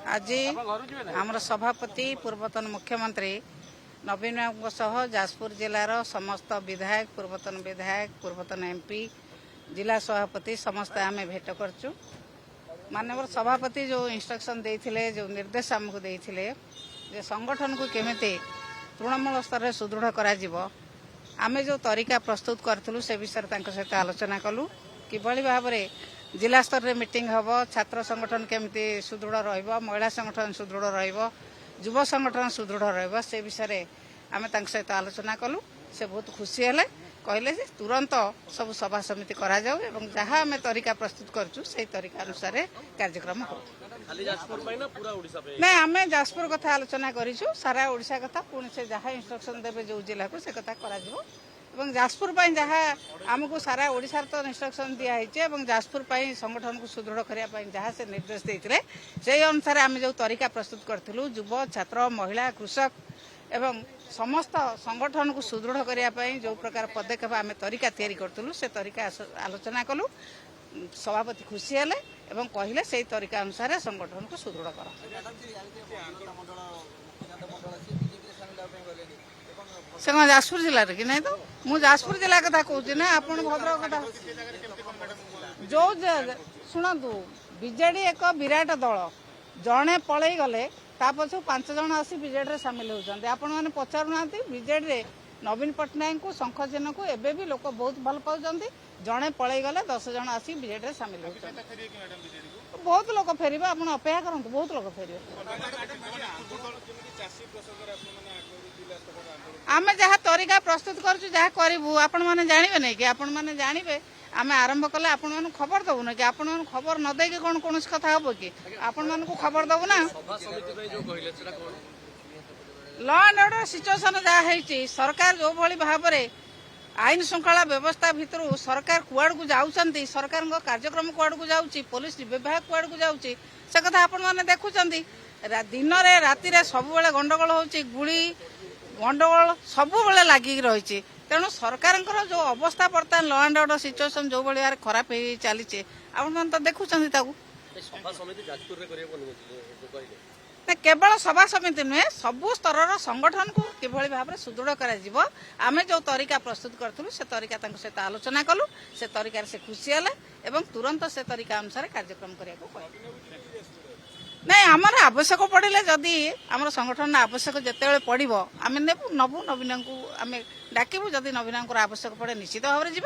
आज आमर सभापति पूर्वतन मुख्यमंत्री नवीन जाजपुर जिलार समस्त विधायक पूर्वतन एमपी जिला सभापति समस्त आम भेट करचु। माननीय सभापति जो इंस्ट्रक्शन देते जो निर्देश आमको देते संगठन को केमिति तृणमूल स्तर में सुदृढ़ करा आम जो तरीका प्रस्तुत करूँ से विषय सहित आलोचना कलु किभली भाव में जिला स्तर में मीटिंग हम छात्र संगठन केमिति सुदृढ़ रहिबो महिला संगठन सुदृढ़ रहिबो युव संगठन सुदृढ़ रहिबो से विषय आम सहित आलोचना कलु। से बहुत खुशी हेले कहले तुरंत सब सभा समिति करा जाऊ एवं जहाँ आम तरीका प्रस्तुत करचु से तरीका अनुसार कार्यक्रम हो। नहीं आम जाजपुर कथा आलोचना करूँ सारा ओडिशा कथा पुणी से जहाँ इंस्ट्रक्शन देवे जो जिला को से कथा करा जिवो एवं जाजपुर जहाँ आमको सारा ओडिशा तो इंस्ट्रक्शन दिखाई जाजपुर संगठन को सुदृढ़ करने जहाँ से निर्देश देते से अनुसार आम जो तरीका प्रस्तुत करूँ युव छात्र महिला कृषक एवं समस्त संगठन को सुदृढ़ करने जो प्रकार पदक्षेप आम तरीका तैयारी करूँ से तरीका आलोचना कलु। सभापति खुशी हेले एवं कहले से तरीका अनुसार संगठन को सुदृढ़ कर। से जाजपुर जिले कि नहीं तो मु जाजपुर जिला कथा कहूँ ना आप भद्रक कथा जो शुणु बीजेडी एक विराट दल जड़े पलई गले पछू 5 जन आसी बीजेडी सामिल होती आपण मैंने पचारूना बीजेडी नवीन पट्टनायक को शंखचिन्ह को एबे भी लोक बहुत भल पाँच जड़े पलई गले 10 जन आसी बीजेडी सामिल होती बहुत लोक फेर आप अपेक्षा करूँ बहुत लोक फेर आम जहाँ तरीका प्रस्तुत करूँ आपण मैंने जानवे नहीं कि आपण मैंने जानवे आम आरंभ कले आपण मान खबर दबु ना कि आपण मान खबर न दे कौन कौन कथा हम कि आपण मान को खबर दबु ना। लॉ एंड ऑर्डर सिचुएशन जहाँ सरकार जो भाई भाव में आईन श्रृंखला व्यवस्था भितर सरकार कुआड़ को जाऊँच सरकार कार्यक्रम कुआड़ को जाऊँच पुलिस विभाग कुआड़ को जाऊँच से कथा आपण मैंने देखुं दिन में राति सब गंडगोल हो गुड़ी गंडगोल सब लगिक रही तेणु सरकार जो अवस्था बर्तमान लॉ एंड ऑर्डर सिचुएशन जो भाई खराब हो चली आप तो देखुं केवल सभा समिति नुहे सबु स्तर संगठन को किभली भाव में सुदृढ़ कर आम जो तरीका प्रस्तुत करूँ से तरीका सहित आलोचना कलु से तरीका से खुशी हेले एवं तुरंत से तरीका अनुसार कार्यक्रम करने नहीं आमर आवश्यक पड़े जदि आम संगठन आवश्यक जिते पड़ो आम नबू नवीन को आम डाकबू जदि नवीन आवश्यक पड़े निश्चित भाव में जी।